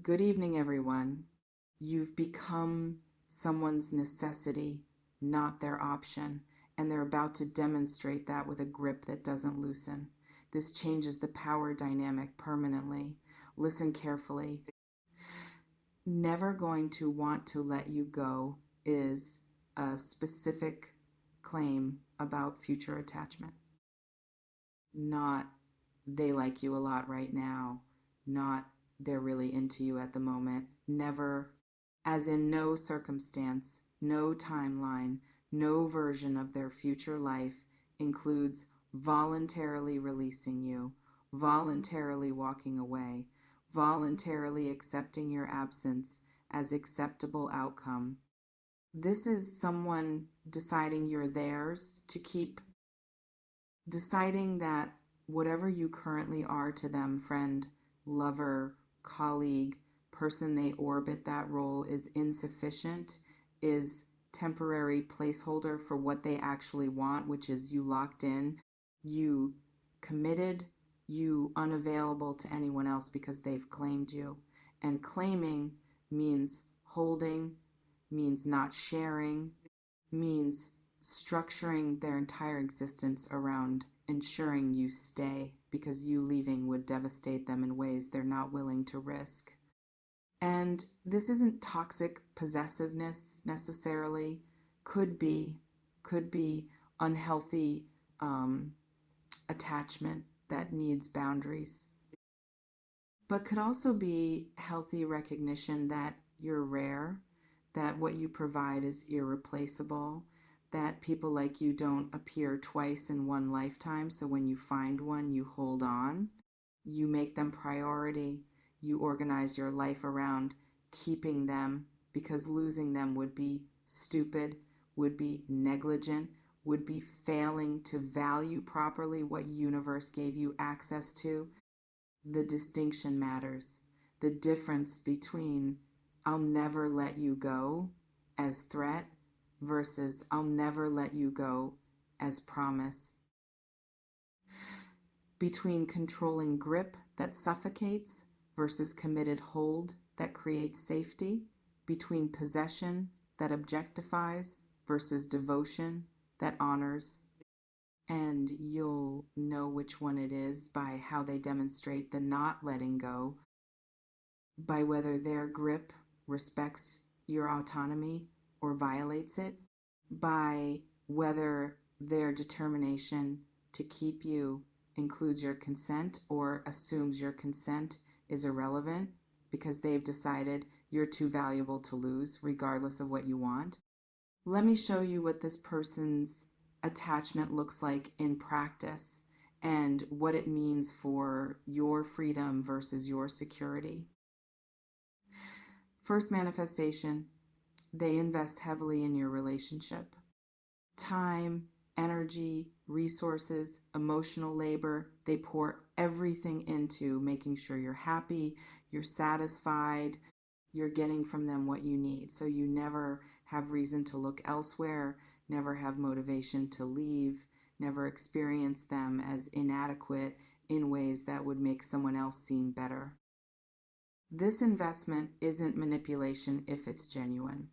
Good evening, everyone. You've become someone's necessity, not their option, and they're about to demonstrate that with a grip that doesn't loosen. This changes the power dynamic permanently. Listen carefully. Never going to want to let you go is a specific claim about future attachment, not they like you a lot right now, not they're really into you at the moment. Never, as in no circumstance, no timeline, no version of their future life includes voluntarily releasing you, voluntarily walking away, voluntarily accepting your absence as acceptable outcome. This is someone deciding you're theirs to keep, deciding that whatever you currently are to them, friend, lover, colleague, person they orbit that role, is insufficient, is temporary placeholder for what they actually want, which is you locked in, you committed, you unavailable to anyone else because they've claimed you. And claiming means holding, means not sharing, means structuring their entire existence around ensuring you stay because you leaving would devastate them in ways they're not willing to risk. And this isn't toxic possessiveness necessarily. Could be, could be unhealthy attachment that needs boundaries, but could also be healthy recognition that you're rare, that what you provide is irreplaceable, that people like you don't appear twice in one lifetime. So when you find one, you hold on, you make them priority, you organize your life around keeping them because losing them would be stupid, would be negligent, would be failing to value properly what universe gave you access to. The distinction matters. The difference between I'll never let you go as threat versus I'll never let you go as promise. Between controlling grip that suffocates versus committed hold that creates safety. Between possession that objectifies versus devotion that honors. And you'll know which one it is by how they demonstrate the not letting go, by whether their grip respects your autonomy or violates it, by whether their determination to keep you includes your consent or assumes your consent is irrelevant because they've decided you're too valuable to lose regardless of what you want. Let me show you what this person's attachment looks like in practice and what it means for your freedom versus your security. First manifestation, they invest heavily in your relationship. Time, energy, resources, emotional labor, they pour everything into making sure you're happy, you're satisfied, you're getting from them what you need. So you never have reason to look elsewhere, never have motivation to leave, never experience them as inadequate in ways that would make someone else seem better. This investment isn't manipulation if it's genuine.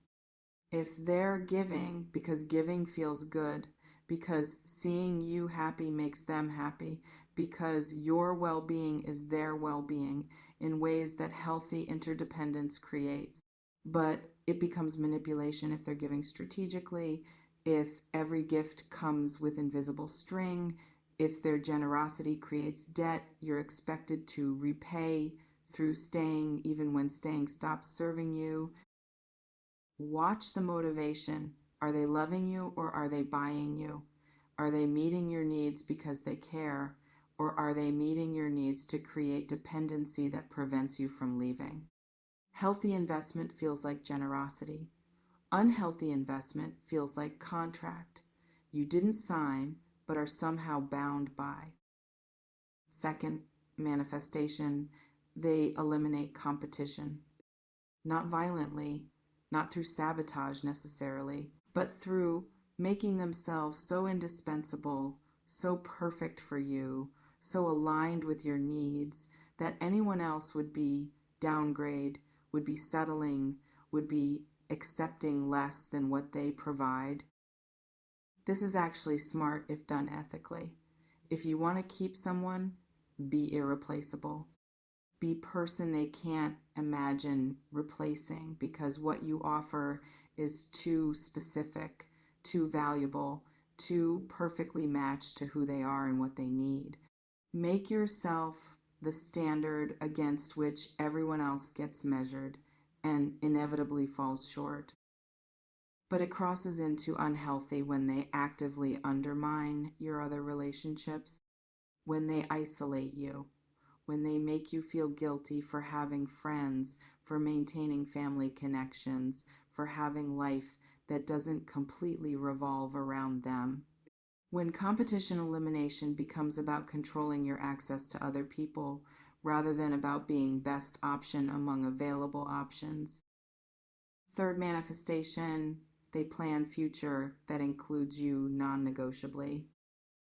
If they're giving because giving feels good, because seeing you happy makes them happy, because your well-being is their well-being in ways that healthy interdependence creates. But it becomes manipulation if they're giving strategically, if every gift comes with invisible string, if their generosity creates debt, you're expected to repay through staying even when staying stops serving you. Watch the motivation. Are they loving you or are they buying you? Are they meeting your needs because they care, or are they meeting your needs to create dependency that prevents you from leaving? Healthy investment feels like generosity. Unhealthy investment feels like contract. You didn't sign, but are somehow bound by. Second manifestation, they eliminate competition. Not violently, not through sabotage necessarily, but through making themselves so indispensable, so perfect for you, so aligned with your needs that anyone else would be downgrade, would be settling, would be accepting less than what they provide. This is actually smart if done ethically. If you want to keep someone, be irreplaceable. Be person they can't imagine replacing because what you offer is too specific, too valuable, too perfectly matched to who they are and what they need. Make yourself the standard against which everyone else gets measured and inevitably falls short. But it crosses into unhealthy when they actively undermine your other relationships, when they isolate you, when they make you feel guilty for having friends, for maintaining family connections, for having life that doesn't completely revolve around them. When competition elimination becomes about controlling your access to other people rather than about being best option among available options. Third manifestation, they plan future that includes you non-negotiably.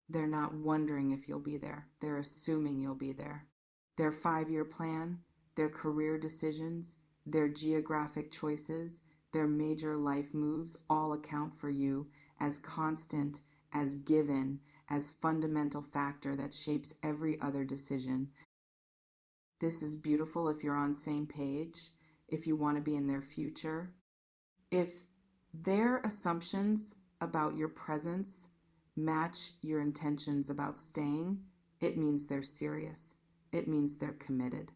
They're not wondering if you'll be there. They're assuming you'll be there. Their 5-year plan, their career decisions, their geographic choices, their major life moves all account for you as constant, as given, as fundamental factor that shapes every other decision. This is beautiful if you're on the same page, if you want to be in their future. If their assumptions about your presence match your intentions about staying, it means they're serious. It means they're committed.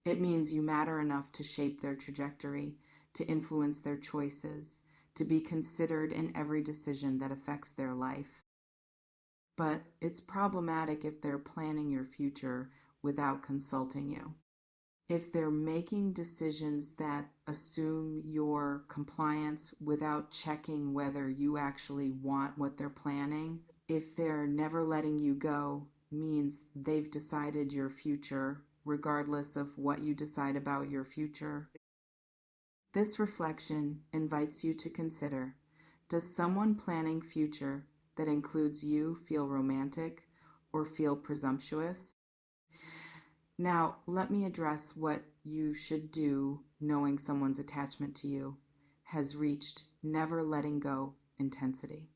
It means you matter enough to shape their trajectory, to influence their choices, to be considered in every decision that affects their life. But it's problematic if they're planning your future without consulting you. If they're making decisions that assume your compliance without checking whether you actually want what they're planning, if they're never letting you go, means they've decided your future regardless of what you decide about your future. This reflection invites you to consider, does someone planning future that includes you feel romantic or feel presumptuous? Now, let me address what you should do knowing someone's attachment to you has reached never letting go intensity.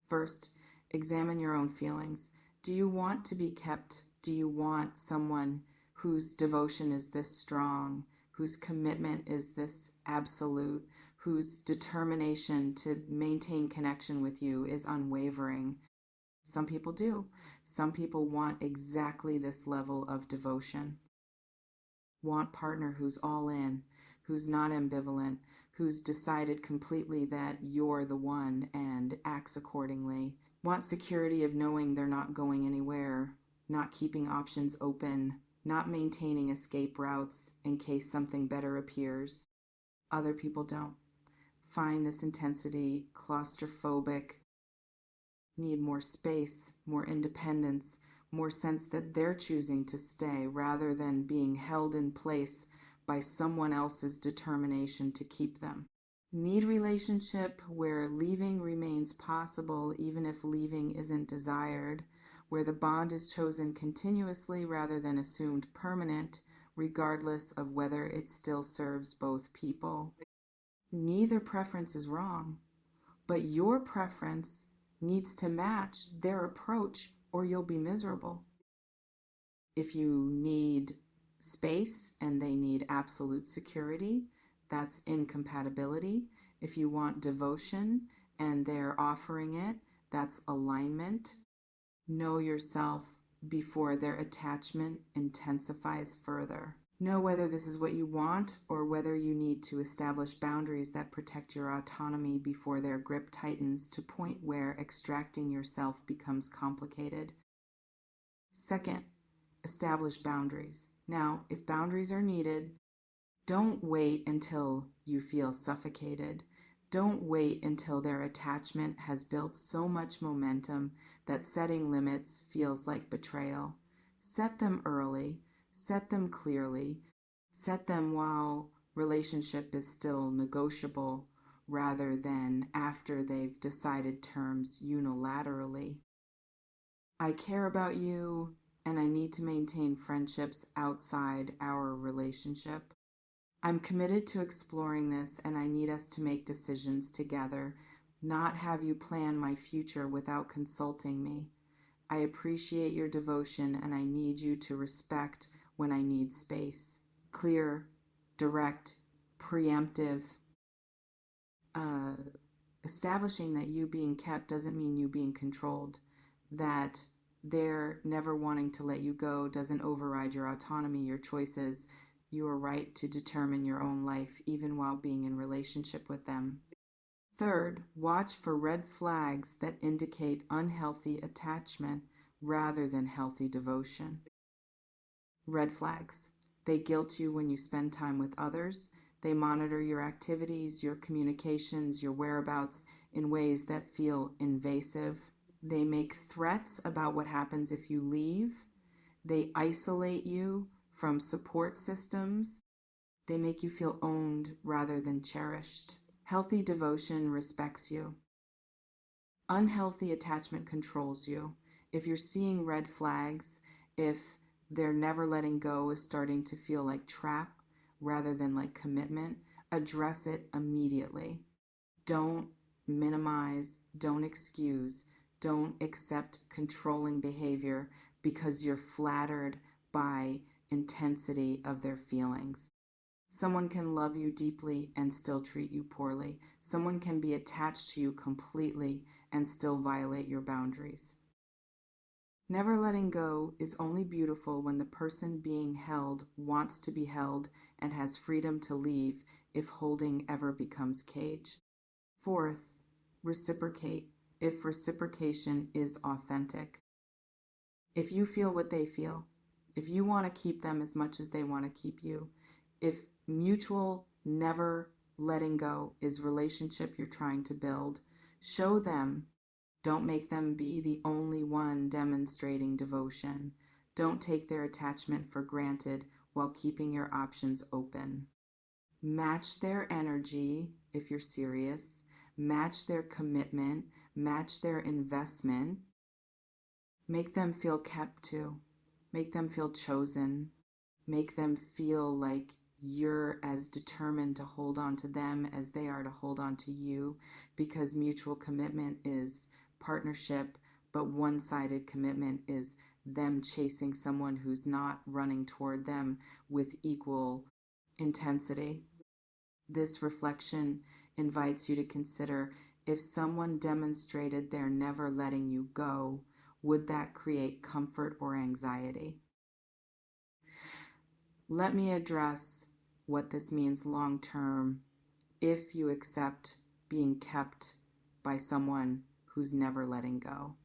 First, examine your own feelings. Do you want to be kept? Do you want someone whose devotion is this strong, whose commitment is this absolute, whose determination to maintain connection with you is unwavering? Some people do. Some people want exactly this level of devotion. Want partner who's all in, who's not ambivalent, who's decided completely that you're the one and acts accordingly. Want security of knowing they're not going anywhere, not keeping options open, not maintaining escape routes in case something better appears. Other people don't. Find this intensity claustrophobic, need more space, more independence, more sense that they're choosing to stay rather than being held in place by someone else's determination to keep them. Need relationship where leaving remains possible even if leaving isn't desired, where the bond is chosen continuously rather than assumed permanent, regardless of whether it still serves both people. Neither preference is wrong, but your preference needs to match their approach or you'll be miserable. If you need space and they need absolute security, that's incompatibility. If you want devotion and they're offering it, that's alignment. Know yourself before their attachment intensifies further. Know whether this is what you want or whether you need to establish boundaries that protect your autonomy before their grip tightens to point where extracting yourself becomes complicated. Second, establish boundaries. Now, if boundaries are needed, don't wait until you feel suffocated. Don't wait until their attachment has built so much momentum that setting limits feels like betrayal. Set them early. Set them clearly. Set them while relationship is still negotiable rather than after they've decided terms unilaterally. I care about you and I need to maintain friendships outside our relationship. I'm committed to exploring this, and I need us to make decisions together, not have you plan my future without consulting me. I appreciate your devotion, and I need you to respect when I need space. Clear, direct, preemptive. Uh, Establishing that you being kept doesn't mean you being controlled, that their never wanting to let you go doesn't override your autonomy, your choices, your right to determine your own life, even while being in relationship with them. Third, watch for red flags that indicate unhealthy attachment rather than healthy devotion. Red flags. They guilt you when you spend time with others. They monitor your activities, your communications, your whereabouts in ways that feel invasive. They make threats about what happens if you leave. They isolate you from support systems. They make you feel owned rather than cherished. Healthy devotion respects you. Unhealthy attachment controls you. If you're seeing red flags, if their never letting go is starting to feel like trap rather than like commitment, address it immediately. Don't minimize, don't excuse, don't accept controlling behavior because you're flattered by intensity of their feelings. Someone can love you deeply and still treat you poorly. Someone can be attached to you completely and still violate your boundaries. Never letting go is only beautiful when the person being held wants to be held and has freedom to leave if holding ever becomes cage. Fourth, reciprocate if reciprocation is authentic. If you feel what they feel, if you want to keep them as much as they want to keep you, if mutual never letting go is relationship you're trying to build, show them. Don't make them be the only one demonstrating devotion. Don't take their attachment for granted while keeping your options open. Match their energy if you're serious. Match their commitment. Match their investment. Make them feel kept to. Make them feel chosen. Make them feel like you're as determined to hold on to them as they are to hold on to you, because mutual commitment is partnership, but one-sided commitment is them chasing someone who's not running toward them with equal intensity. This reflection invites you to consider, if someone demonstrated they're never letting you go, would that create comfort or anxiety? Let me address what this means long term if you accept being kept by someone who's never letting go.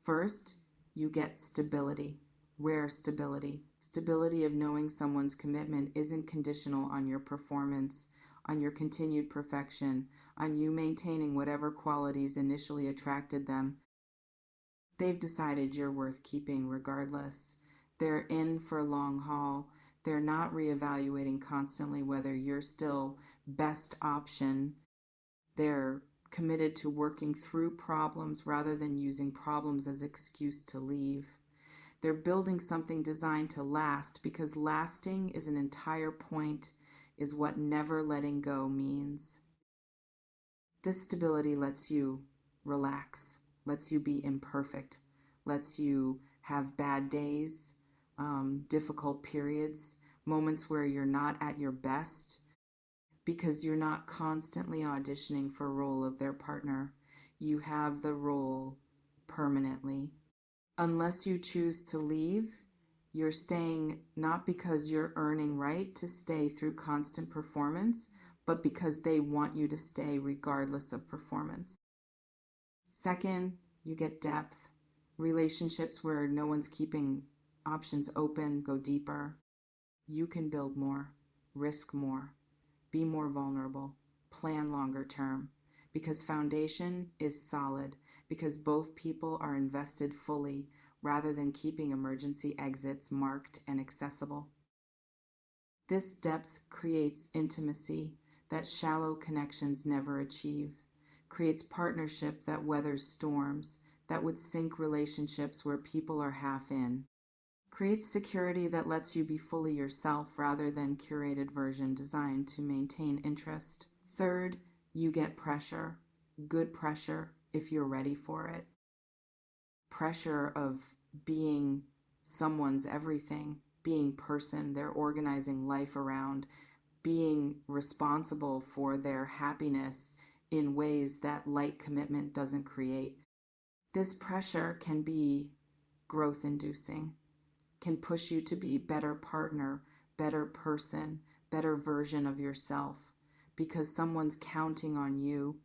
First, you get stability, rare stability. Stability of knowing someone's commitment isn't conditional on your performance, on your continued perfection, on you maintaining whatever qualities initially attracted them. They've decided you're worth keeping regardless. They're in for a long haul. They're not reevaluating constantly whether you're still best option. They're committed to working through problems rather than using problems as excuse to leave. They're building something designed to last, because lasting is an entire point, is what never letting go means. This stability lets you relax, lets you be imperfect, lets you have bad days, difficult periods, moments where you're not at your best, because you're not constantly auditioning for a role of their partner. You have the role permanently. Unless you choose to leave, you're staying not because you're earning right to stay through constant performance, but because they want you to stay regardless of performance. Second, you get depth. Relationships where no one's keeping options open go deeper. You can build more, risk more, be more vulnerable, plan longer term, because foundation is solid, because both people are invested fully rather than keeping emergency exits marked and accessible. This depth creates intimacy that shallow connections never achieve, creates partnership that weathers storms, that would sink relationships where people are half in. Create security that lets you be fully yourself rather than curated version designed to maintain interest. Third, you get pressure, good pressure if you're ready for it. Pressure of being someone's everything, being person they're organizing life around, being responsible for their happiness in ways that light commitment doesn't create. This pressure can be growth inducing, can push you to be better partner, better person, better version of yourself because someone's counting on you.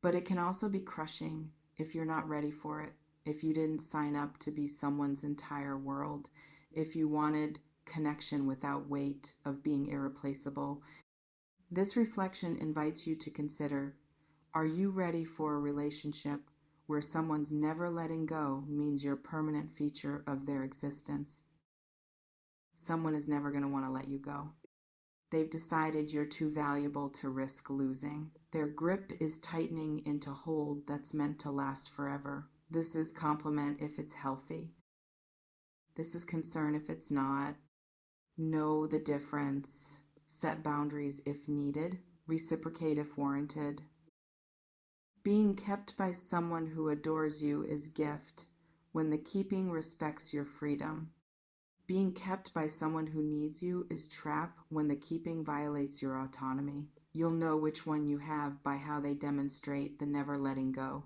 But it can also be crushing if you're not ready for it, if you didn't sign up to be someone's entire world, if you wanted connection without weight of being irreplaceable. This reflection invites you to consider, are you ready for a relationship where someone's never letting go means you're a permanent feature of their existence? Someone is never going to want to let you go. They've decided you're too valuable to risk losing. Their grip is tightening into hold that's meant to last forever. This is compliment if it's healthy. This is concern if it's not. Know the difference. Set boundaries if needed. Reciprocate if warranted. Being kept by someone who adores you is gift when the keeping respects your freedom. Being kept by someone who needs you is trap when the keeping violates your autonomy. You'll know which one you have by how they demonstrate the never letting go,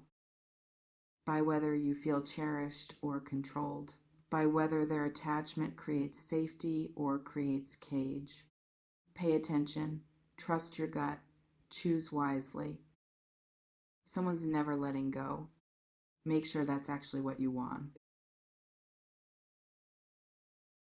by whether you feel cherished or controlled, by whether their attachment creates safety or creates cage. Pay attention, trust your gut, choose wisely. Someone's never letting go. Make sure that's actually what you want.